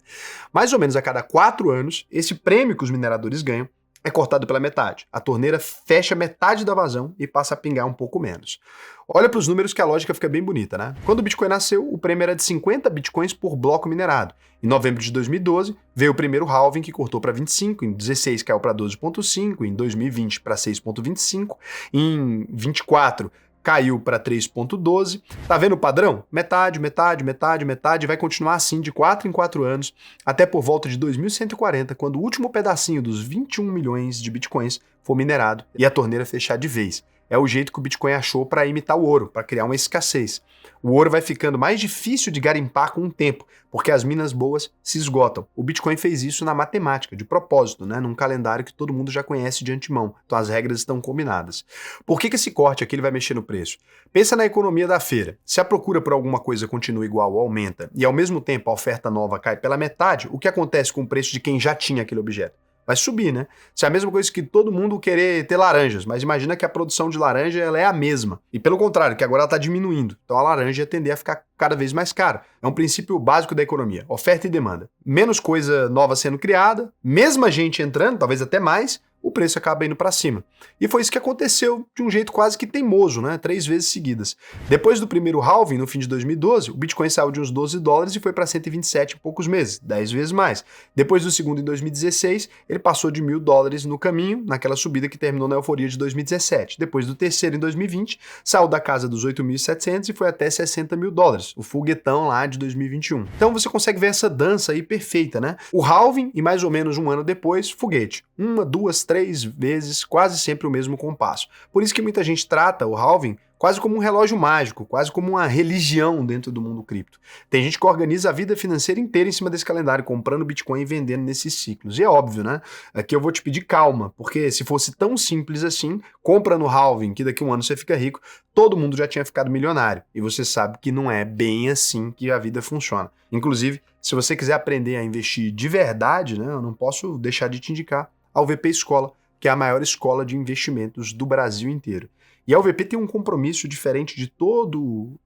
Mais ou menos a cada 4 anos, esse prêmio que os mineradores ganham é cortado pela metade. A torneira fecha metade da vazão e passa a pingar um pouco menos. Olha para os números que a lógica fica bem bonita, né? Quando o Bitcoin nasceu, o prêmio era de 50 bitcoins por bloco minerado. Em novembro de 2012, veio o primeiro halving que cortou para 25, em 16 caiu para 12,5, em 2020 para 6,25, em 24 caiu para 3,12. Tá vendo o padrão? Metade, metade, metade, metade, vai continuar assim de 4 em 4 anos, até por volta de 2140, quando o último pedacinho dos 21 milhões de bitcoins for minerado e a torneira fechar de vez. É o jeito que o Bitcoin achou para imitar o ouro, para criar uma escassez. O ouro vai ficando mais difícil de garimpar com o tempo, porque as minas boas se esgotam. O Bitcoin fez isso na matemática, de propósito, né? Num calendário que todo mundo já conhece de antemão. Então as regras estão combinadas. Por que esse corte aqui ele vai mexer no preço? Pensa na economia da feira. Se a procura por alguma coisa continua igual ou aumenta, e ao mesmo tempo a oferta nova cai pela metade, o que acontece com o preço de quem já tinha aquele objeto? Vai subir, né? Isso é a mesma coisa que todo mundo querer ter laranjas, mas imagina que a produção de laranja ela é a mesma. E pelo contrário, que agora ela está diminuindo. Então a laranja ia tender a ficar cada vez mais cara. É um princípio básico da economia, oferta e demanda. Menos coisa nova sendo criada, mesma gente entrando, talvez até mais, o preço acaba indo para cima. E foi isso que aconteceu de um jeito quase que teimoso, né? 3 vezes seguidas. Depois do primeiro halving, no fim de 2012, o Bitcoin saiu de uns $12 e foi para 127 em poucos meses, 10 vezes mais. Depois do segundo, em 2016, ele passou de $1.000 no caminho, naquela subida que terminou na euforia de 2017. Depois do terceiro, em 2020, saiu da casa dos 8.700 e foi até $60 mil, o foguetão lá de 2021. Então você consegue ver essa dança aí perfeita, né? O halving e mais ou menos um ano depois, foguete. 1, 2, 3 vezes, quase sempre o mesmo compasso. Por isso que muita gente trata o halving quase como um relógio mágico, quase como uma religião dentro do mundo cripto. Tem gente que organiza a vida financeira inteira em cima desse calendário, comprando Bitcoin e vendendo nesses ciclos. E é óbvio, né? Aqui eu vou te pedir calma, porque se fosse tão simples assim, compra no halving, que daqui a um ano você fica rico, todo mundo já tinha ficado milionário. E você sabe que não é bem assim que a vida funciona. Inclusive, se você quiser aprender a investir de verdade, né, eu não posso deixar de te indicar a UVP Escola, que é a maior escola de investimentos do Brasil inteiro. E a UVP tem um compromisso diferente de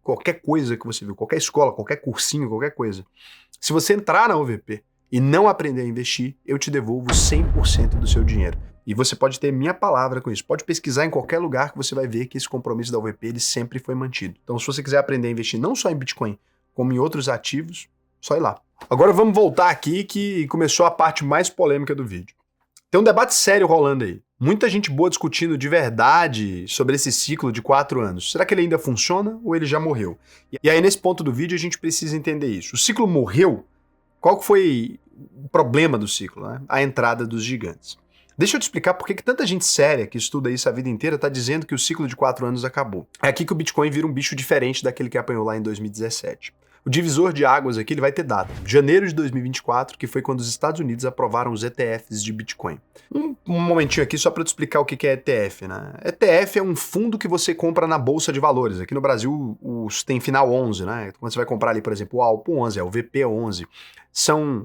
qualquer coisa que você viu, qualquer escola, qualquer cursinho, qualquer coisa. Se você entrar na UVP e não aprender a investir, eu te devolvo 100% do seu dinheiro. E você pode ter minha palavra com isso. Pode pesquisar em qualquer lugar que você vai ver que esse compromisso da UVP ele sempre foi mantido. Então, se você quiser aprender a investir não só em Bitcoin, como em outros ativos, só ir lá. Agora vamos voltar aqui que começou a parte mais polêmica do vídeo. Tem um debate sério rolando aí. Muita gente boa discutindo de verdade sobre esse ciclo de 4 anos. Será que ele ainda funciona ou ele já morreu? E aí, nesse ponto do vídeo, a gente precisa entender isso. O ciclo morreu? Qual foi o problema do ciclo, né? A entrada dos gigantes. Deixa eu te explicar por que tanta gente séria que estuda isso a vida inteira está dizendo que o ciclo de 4 anos acabou. É aqui que o Bitcoin vira um bicho diferente daquele que apanhou lá em 2017. O divisor de águas aqui ele vai ter data. Janeiro de 2024, que foi quando os Estados Unidos aprovaram os ETFs de Bitcoin. Um momentinho aqui só para te explicar o que é ETF, né? ETF é um fundo que você compra na Bolsa de Valores. Aqui no Brasil tem final 11, né? Quando você vai comprar ali, por exemplo, o Alpo 11, o VP 11.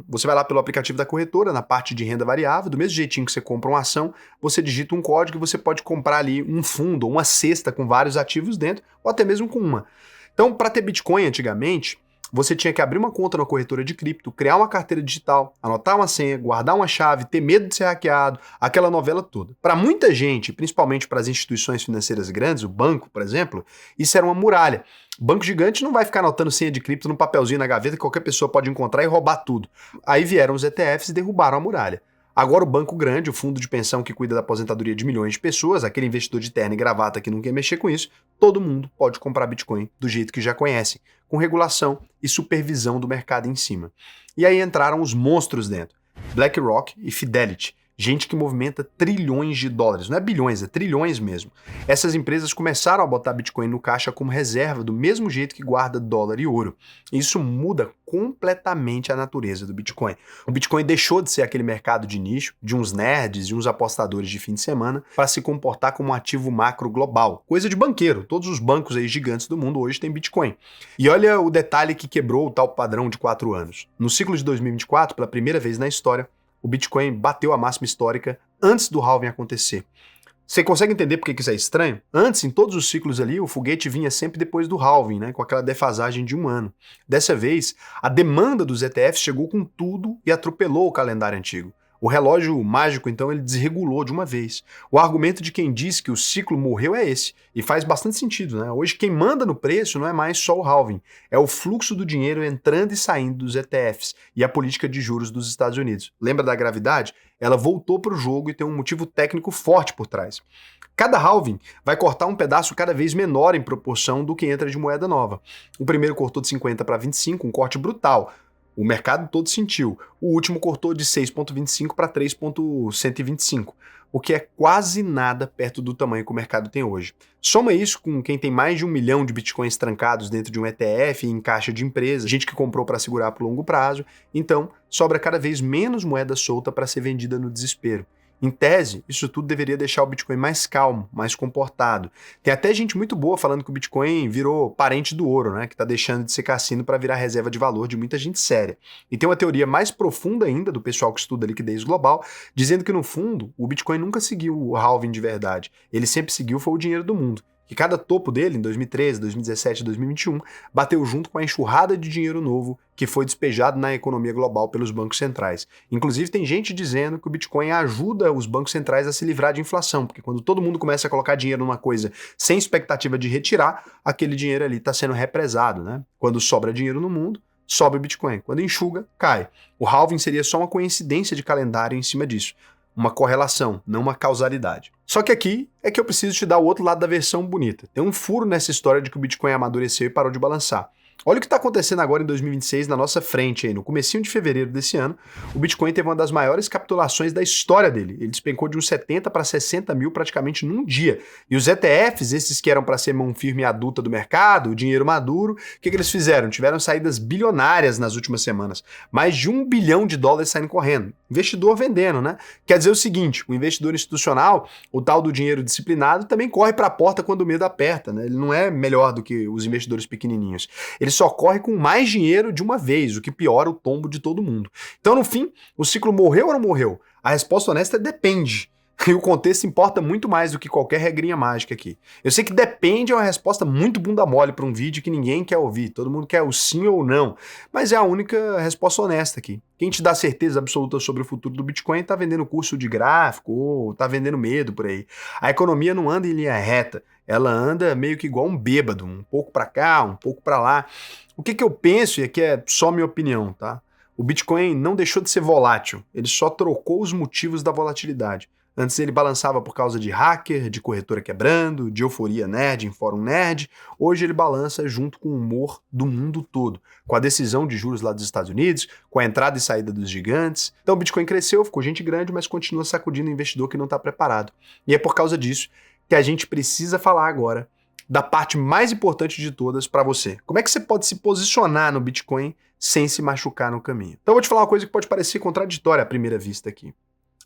Você vai lá pelo aplicativo da corretora, na parte de renda variável, do mesmo jeitinho que você compra uma ação, você digita um código e você pode comprar ali um fundo ou uma cesta com vários ativos dentro, ou até mesmo com uma. Então, para ter Bitcoin antigamente, você tinha que abrir uma conta na corretora de cripto, criar uma carteira digital, anotar uma senha, guardar uma chave, ter medo de ser hackeado, aquela novela toda. Para muita gente, principalmente para as instituições financeiras grandes, o banco, por exemplo, isso era uma muralha. O banco gigante não vai ficar anotando senha de cripto num papelzinho na gaveta que qualquer pessoa pode encontrar e roubar tudo. Aí vieram os ETFs e derrubaram a muralha. Agora o banco grande, o fundo de pensão que cuida da aposentadoria de milhões de pessoas, aquele investidor de terno e gravata que não quer mexer com isso, todo mundo pode comprar Bitcoin do jeito que já conhecem, com regulação e supervisão do mercado em cima. E aí entraram os monstros dentro, BlackRock e Fidelity, gente que movimenta trilhões de dólares, não é bilhões, é trilhões mesmo. Essas empresas começaram a botar Bitcoin no caixa como reserva, do mesmo jeito que guarda dólar e ouro. Isso muda completamente a natureza do Bitcoin. O Bitcoin deixou de ser aquele mercado de nicho, de uns nerds e uns apostadores de fim de semana, para se comportar como um ativo macro global. Coisa de banqueiro. Todos os bancos aí gigantes do mundo hoje têm Bitcoin. E olha o detalhe que quebrou o tal padrão de 4 anos. No ciclo de 2024, pela primeira vez na história, o Bitcoin bateu a máxima histórica antes do halving acontecer. Você consegue entender por que isso é estranho? Antes, em todos os ciclos ali, o foguete vinha sempre depois do halving, né, com aquela defasagem de um ano. Dessa vez, a demanda dos ETFs chegou com tudo e atropelou o calendário antigo. O relógio mágico, então, ele desregulou de uma vez. O argumento de quem diz que o ciclo morreu é esse, e faz bastante sentido, né? Hoje quem manda no preço não é mais só o halving, é o fluxo do dinheiro entrando e saindo dos ETFs e a política de juros dos Estados Unidos. Lembra da gravidade? Ela voltou para o jogo e tem um motivo técnico forte por trás. Cada halving vai cortar um pedaço cada vez menor em proporção do que entra de moeda nova. O primeiro cortou de 50 para 25, um corte brutal. O mercado todo sentiu. O último cortou de 6,25 para 3,125, o que é quase nada perto do tamanho que o mercado tem hoje. Soma isso com quem tem mais de 1 milhão de bitcoins trancados dentro de um ETF e em caixa de empresa, gente que comprou para segurar por longo prazo, então sobra cada vez menos moeda solta para ser vendida no desespero. Em tese, isso tudo deveria deixar o Bitcoin mais calmo, mais comportado. Tem até gente muito boa falando que o Bitcoin virou parente do ouro, né? Que está deixando de ser cassino para virar reserva de valor de muita gente séria. E tem uma teoria mais profunda ainda do pessoal que estuda liquidez global, dizendo que no fundo o Bitcoin nunca seguiu o halving de verdade. Ele sempre seguiu foi o dinheiro do mundo. Que cada topo dele, em 2013, 2017 e 2021, bateu junto com a enxurrada de dinheiro novo que foi despejado na economia global pelos bancos centrais. Inclusive, tem gente dizendo que o Bitcoin ajuda os bancos centrais a se livrar de inflação, porque quando todo mundo começa a colocar dinheiro numa coisa sem expectativa de retirar, aquele dinheiro ali está sendo represado, né? Quando sobra dinheiro no mundo, sobe o Bitcoin. Quando enxuga, cai. O halving seria só uma coincidência de calendário em cima disso. Uma correlação, não uma causalidade. Só que aqui é que eu preciso te dar o outro lado da versão bonita. Tem um furo nessa história de que o Bitcoin amadureceu e parou de balançar. Olha o que está acontecendo agora em 2026 na nossa frente aí. No comecinho de fevereiro desse ano, o Bitcoin teve uma das maiores capitulações da história dele. Ele despencou de uns 70 para 60 mil praticamente num dia. E os ETFs, esses que eram para ser mão firme e adulta do mercado, o dinheiro maduro, o que eles fizeram? Tiveram saídas bilionárias nas últimas semanas. Mais de $1 bilhão saindo correndo. Investidor vendendo, né? Quer dizer o seguinte, o investidor institucional, o tal do dinheiro disciplinado, também corre para a porta quando o medo aperta, né? Ele não é melhor do que os investidores pequenininhos. Ele só corre com mais dinheiro de uma vez, o que piora o tombo de todo mundo. Então, no fim, o ciclo morreu ou não morreu? A resposta honesta é depende. E o contexto importa muito mais do que qualquer regrinha mágica aqui. Eu sei que depende é uma resposta muito bunda mole para um vídeo que ninguém quer ouvir. Todo mundo quer o sim ou não. Mas é a única resposta honesta aqui. Quem te dá certeza absoluta sobre o futuro do Bitcoin está vendendo curso de gráfico ou está vendendo medo por aí. A economia não anda em linha reta. Ela anda meio que igual um bêbado. Um pouco para cá, um pouco para lá. O que eu penso, e aqui é só minha opinião, tá? O Bitcoin não deixou de ser volátil. Ele só trocou os motivos da volatilidade. Antes ele balançava por causa de hacker, de corretora quebrando, de euforia nerd em fórum nerd. Hoje ele balança junto com o humor do mundo todo, com a decisão de juros lá dos Estados Unidos, com a entrada e saída dos gigantes. Então o Bitcoin cresceu, ficou gente grande, mas continua sacudindo o investidor que não está preparado. E é por causa disso que a gente precisa falar agora da parte mais importante de todas para você. Como é que você pode se posicionar no Bitcoin sem se machucar no caminho? Então eu vou te falar uma coisa que pode parecer contraditória à primeira vista aqui.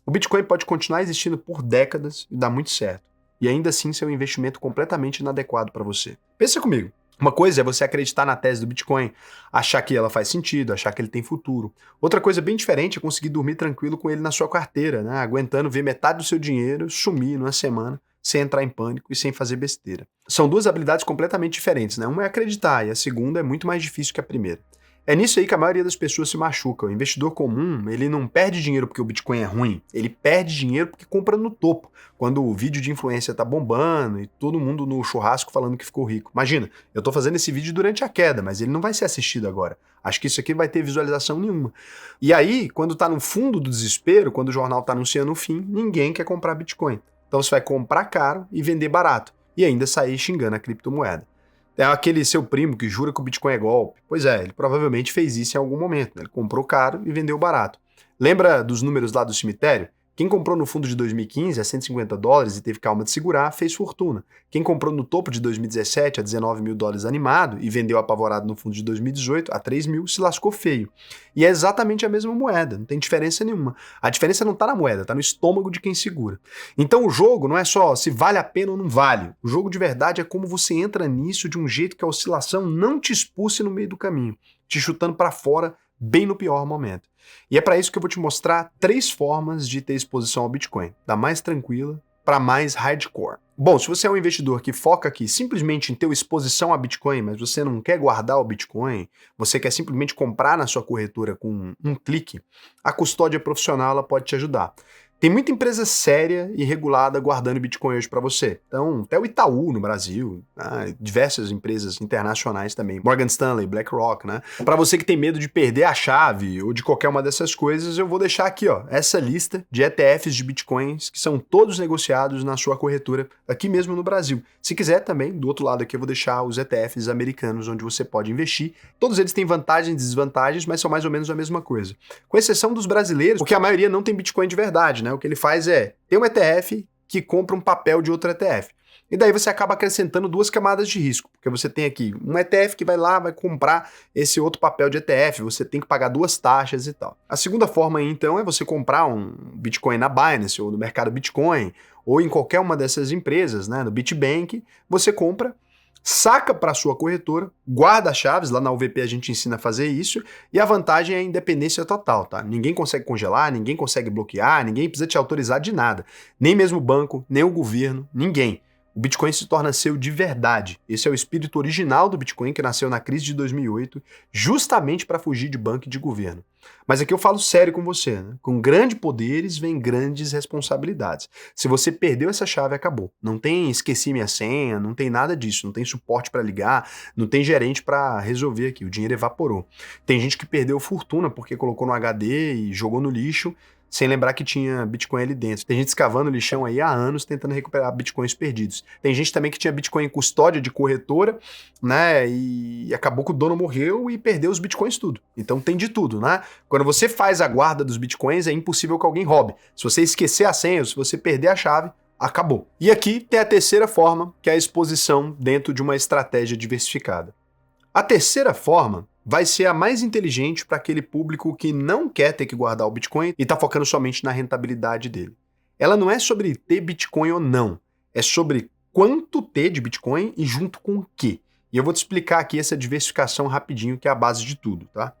O Bitcoin pode continuar existindo por décadas e dar muito certo. E ainda assim ser um investimento completamente inadequado para você. Pensa comigo. Uma coisa é você acreditar na tese do Bitcoin, achar que ela faz sentido, achar que ele tem futuro. Outra coisa bem diferente é conseguir dormir tranquilo com ele na sua carteira, né? Aguentando ver metade do seu dinheiro sumir numa semana, sem entrar em pânico e sem fazer besteira. São duas habilidades completamente diferentes, né? Uma é acreditar e a segunda é muito mais difícil que a primeira. É nisso aí que a maioria das pessoas se machuca. O investidor comum, ele não perde dinheiro porque o Bitcoin é ruim, ele perde dinheiro porque compra no topo, quando o vídeo de influência tá bombando e todo mundo no churrasco falando que ficou rico. Imagina, eu tô fazendo esse vídeo durante a queda, mas ele não vai ser assistido agora. Acho que isso aqui não vai ter visualização nenhuma. E aí, quando tá no fundo do desespero, quando o jornal tá anunciando o fim, ninguém quer comprar Bitcoin. Então você vai comprar caro e vender barato, e ainda sair xingando a criptomoeda. É aquele seu primo que jura que o Bitcoin é golpe. Pois é, ele provavelmente fez isso em algum momento, né? Ele comprou caro e vendeu barato. Lembra dos números lá do cemitério? Quem comprou no fundo de 2015 a $150 e teve calma de segurar, fez fortuna. Quem comprou no topo de 2017 a $19 mil animado e vendeu apavorado no fundo de 2018 a 3 mil, se lascou feio. E é exatamente a mesma moeda, não tem diferença nenhuma. A diferença não está na moeda, está no estômago de quem segura. Então o jogo não é só se vale a pena ou não vale. O jogo de verdade é como você entra nisso de um jeito que a oscilação não te expulse no meio do caminho, te chutando para fora bem no pior momento. E é para isso que eu vou te mostrar 3 formas de ter exposição ao Bitcoin, da mais tranquila para mais hardcore. Bom, se você é um investidor que foca aqui simplesmente em ter exposição a Bitcoin, mas você não quer guardar o Bitcoin, você quer simplesmente comprar na sua corretora com um clique, a custódia profissional ela pode te ajudar. Tem muita empresa séria e regulada guardando Bitcoin hoje para você. Então, até o Itaú no Brasil, né? Diversas empresas internacionais também, Morgan Stanley, BlackRock, né? Para você que tem medo de perder a chave ou de qualquer uma dessas coisas, eu vou deixar aqui, ó, essa lista de ETFs de Bitcoins que são todos negociados na sua corretora aqui mesmo no Brasil. Se quiser também, do outro lado aqui eu vou deixar os ETFs americanos onde você pode investir. Todos eles têm vantagens e desvantagens, mas são mais ou menos a mesma coisa. Com exceção dos brasileiros, porque a maioria não tem Bitcoin de verdade, né? O que ele faz é ter um ETF que compra um papel de outro ETF. E daí você acaba acrescentando duas camadas de risco, porque você tem aqui um ETF que vai lá, vai comprar esse outro papel de ETF, você tem que pagar duas taxas e tal. A segunda forma aí, então, é você comprar um Bitcoin na Binance ou no mercado Bitcoin, ou em qualquer uma dessas empresas, né, no Bitbank, você compra, saca para a sua corretora, guarda as chaves, lá na UVP a gente ensina a fazer isso, e a vantagem é a independência total, tá? Ninguém consegue congelar, ninguém consegue bloquear, ninguém precisa te autorizar de nada. Nem mesmo o banco, nem o governo, ninguém. O Bitcoin se torna seu de verdade. Esse é o espírito original do Bitcoin que nasceu na crise de 2008, justamente para fugir de banco e de governo. Mas aqui eu falo sério com você, né? Com grandes poderes vem grandes responsabilidades. Se você perdeu essa chave, acabou. Não tem esqueci minha senha, não tem nada disso, não tem suporte para ligar, não tem gerente para resolver aqui, o dinheiro evaporou. Tem gente que perdeu fortuna porque colocou no HD e jogou no lixo, sem lembrar que tinha Bitcoin ali dentro. Tem gente escavando lixão aí há anos tentando recuperar Bitcoins perdidos. Tem gente também que tinha Bitcoin em custódia de corretora, né, e acabou que o dono morreu e perdeu os Bitcoins tudo. Então tem de tudo, né? Quando você faz a guarda dos Bitcoins, é impossível que alguém roube. Se você esquecer a senha, se você perder a chave, acabou. E aqui tem a terceira forma, que é a exposição dentro de uma estratégia diversificada. A terceira forma vai ser a mais inteligente para aquele público que não quer ter que guardar o Bitcoin e está focando somente na rentabilidade dele. Ela não é sobre ter Bitcoin ou não, é sobre quanto ter de Bitcoin e junto com o quê. E eu vou te explicar aqui essa diversificação rapidinho, que é a base de tudo, tá?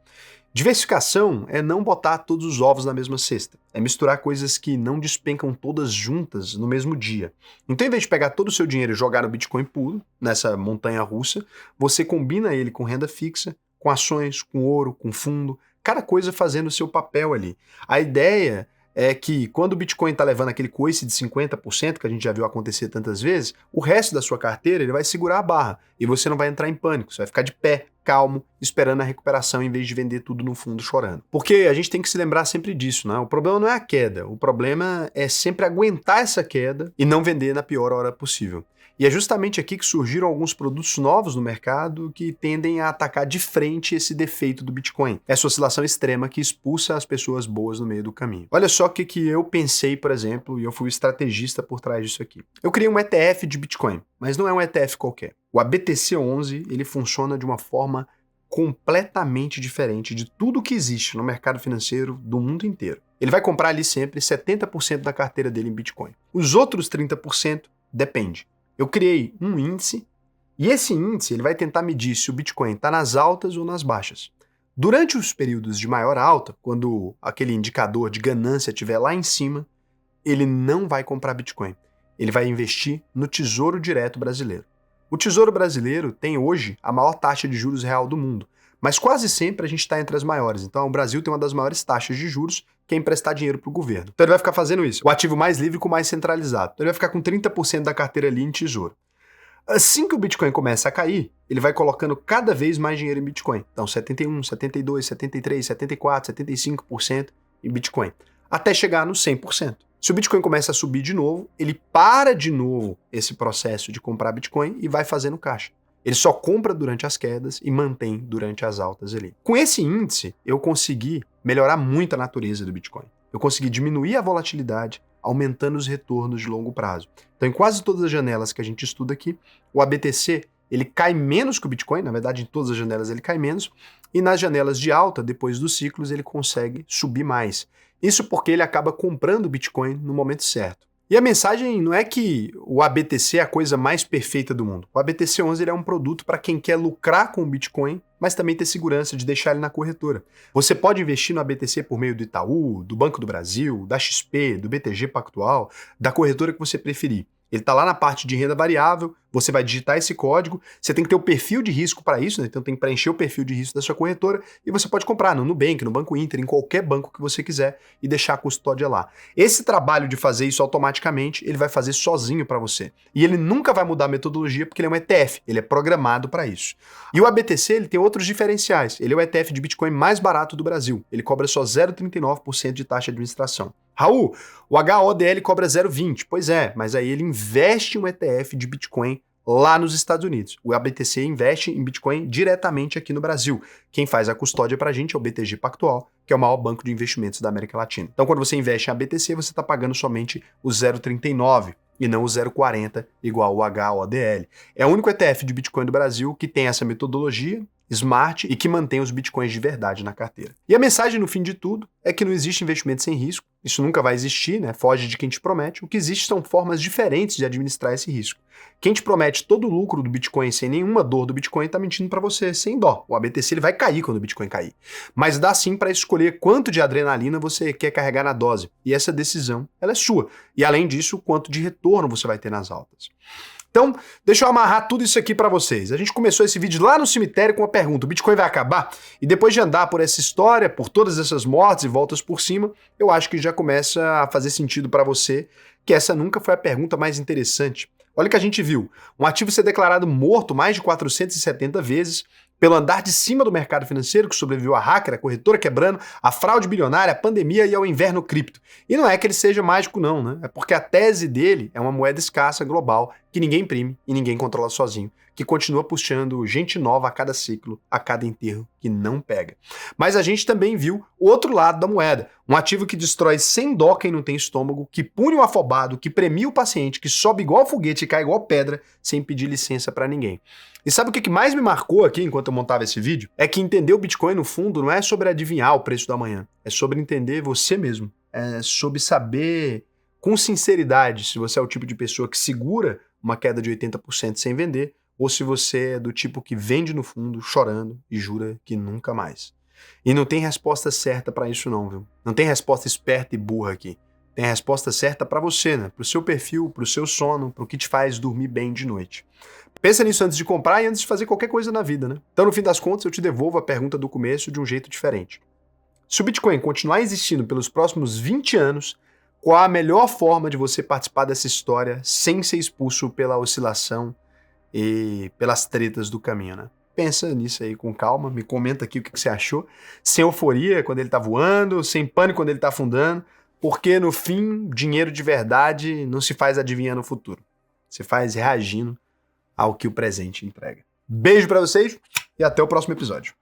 Diversificação é não botar todos os ovos na mesma cesta. É misturar coisas que não despencam todas juntas no mesmo dia. Então, em vez de pegar todo o seu dinheiro e jogar no Bitcoin puro, nessa montanha russa, você combina ele com renda fixa, com ações, com ouro, com fundo, cada coisa fazendo o seu papel ali. A ideia é que quando o Bitcoin está levando aquele coice de 50%, que a gente já viu acontecer tantas vezes, o resto da sua carteira ele vai segurar a barra e você não vai entrar em pânico, você vai ficar de pé, calmo, esperando a recuperação em vez de vender tudo no fundo chorando. Porque a gente tem que se lembrar sempre disso, né? O problema não é a queda, o problema é sempre aguentar essa queda e não vender na pior hora possível. E é justamente aqui que surgiram alguns produtos novos no mercado que tendem a atacar de frente esse defeito do Bitcoin, essa oscilação extrema que expulsa as pessoas boas no meio do caminho. Olha só o que eu pensei, por exemplo, e eu fui o estrategista por trás disso aqui. Eu criei um ETF de Bitcoin, mas não é um ETF qualquer. O ABTC11, ele funciona de uma forma completamente diferente de tudo que existe no mercado financeiro do mundo inteiro. Ele vai comprar ali sempre 70% da carteira dele em Bitcoin. Os outros 30% depende. Eu criei um índice e esse índice ele vai tentar medir se o Bitcoin está nas altas ou nas baixas. Durante os períodos de maior alta, quando aquele indicador de ganância estiver lá em cima, ele não vai comprar Bitcoin. Ele vai investir no Tesouro Direto brasileiro. O Tesouro Brasileiro tem hoje a maior taxa de juros real do mundo, mas quase sempre a gente está entre as maiores. Então o Brasil tem uma das maiores taxas de juros, que é emprestar dinheiro para o governo. Então ele vai ficar fazendo isso. O ativo mais livre com mais centralizado. Então ele vai ficar com 30% da carteira ali em tesouro. Assim que o Bitcoin começa a cair, ele vai colocando cada vez mais dinheiro em Bitcoin. Então 71, 72, 73, 74, 75% em Bitcoin. Até chegar no 100%. Se o Bitcoin começa a subir de novo, ele para de novo esse processo de comprar Bitcoin e vai fazendo caixa. Ele só compra durante as quedas e mantém durante as altas ali. Com esse índice, eu consegui melhorar muito a natureza do Bitcoin. Eu consegui diminuir a volatilidade, aumentando os retornos de longo prazo. Então, em quase todas as janelas que a gente estuda aqui, o ABTC ele cai menos que o Bitcoin, na verdade, em todas as janelas ele cai menos, e nas janelas de alta, depois dos ciclos, ele consegue subir mais. Isso porque ele acaba comprando o Bitcoin no momento certo. E a mensagem não é que o ABTC é a coisa mais perfeita do mundo. O ABTC11 ele é um produto para quem quer lucrar com o Bitcoin, mas também ter segurança de deixar ele na corretora. Você pode investir no ABTC por meio do Itaú, do Banco do Brasil, da XP, do BTG Pactual, da corretora que você preferir. Ele está lá na parte de renda variável, você vai digitar esse código, você tem que ter o perfil de risco para isso, né? Então tem que preencher o perfil de risco da sua corretora e você pode comprar no Nubank, no Banco Inter, em qualquer banco que você quiser e deixar a custódia lá. Esse trabalho de fazer isso automaticamente, ele vai fazer sozinho para você. E ele nunca vai mudar a metodologia porque ele é um ETF, ele é programado para isso. E o ABTC ele tem outros diferenciais, ele é o ETF de Bitcoin mais barato do Brasil, ele cobra só 0,39% de taxa de administração. Raul, o HODL cobra 0,20%. Pois é, mas aí ele investe em um ETF de Bitcoin lá nos Estados Unidos. O ABTC investe em Bitcoin diretamente aqui no Brasil. Quem faz a custódia pra gente é o BTG Pactual, que é o maior banco de investimentos da América Latina. Então, quando você investe em ABTC, você está pagando somente o 0,39% e não o 0,40% igual o HODL. É o único ETF de Bitcoin do Brasil que tem essa metodologia smart e que mantém os bitcoins de verdade na carteira. E a mensagem no fim de tudo é que não existe investimento sem risco, isso nunca vai existir, né? Foge de quem te promete. O que existe são formas diferentes de administrar esse risco. Quem te promete todo o lucro do Bitcoin sem nenhuma dor do Bitcoin está mentindo para você, sem dó. O ABTC ele vai cair quando o Bitcoin cair. Mas dá sim para escolher quanto de adrenalina você quer carregar na dose. E essa decisão ela é sua. E além disso, quanto de retorno você vai ter nas altas. Então, deixa eu amarrar tudo isso aqui para vocês. A gente começou esse vídeo lá no cemitério com uma pergunta: o Bitcoin vai acabar? E depois de andar por essa história, por todas essas mortes e voltas por cima, eu acho que já começa a fazer sentido para você que essa nunca foi a pergunta mais interessante. Olha o que a gente viu. Um ativo ser declarado morto mais de 470 vezes, pelo andar de cima do mercado financeiro, que sobreviveu a hacker, a corretora quebrando, a fraude bilionária, a pandemia e ao inverno cripto. E não é que ele seja mágico não, né? É porque a tese dele é uma moeda escassa global que ninguém imprime e ninguém controla sozinho, que continua puxando gente nova a cada ciclo, a cada enterro que não pega. Mas a gente também viu o outro lado da moeda, um ativo que destrói sem dó quem não tem estômago, que pune o afobado, que premia o paciente, que sobe igual foguete e cai igual pedra, sem pedir licença para ninguém. E sabe o que mais me marcou aqui enquanto eu montava esse vídeo? É que entender o Bitcoin, no fundo, não é sobre adivinhar o preço do amanhã. É sobre entender você mesmo. É sobre saber com sinceridade se você é o tipo de pessoa que segura uma queda de 80% sem vender ou se você é do tipo que vende no fundo, chorando e jura que nunca mais. E não tem resposta certa para isso não, viu? Não tem resposta esperta e burra aqui. Tem a resposta certa para você, né? Pro seu perfil, pro seu sono, pro que te faz dormir bem de noite. Pensa nisso antes de comprar e antes de fazer qualquer coisa na vida, né? Então, no fim das contas, eu te devolvo a pergunta do começo de um jeito diferente. Se o Bitcoin continuar existindo pelos próximos 20 anos, qual a melhor forma de você participar dessa história sem ser expulso pela oscilação e pelas tretas do caminho, né? Pensa nisso aí com calma, me comenta aqui o que você achou. Sem euforia quando ele tá voando, sem pânico quando ele tá afundando, porque no fim, dinheiro de verdade não se faz adivinhando o futuro. Se faz reagindo ao que o presente entrega. Beijo pra vocês e até o próximo episódio.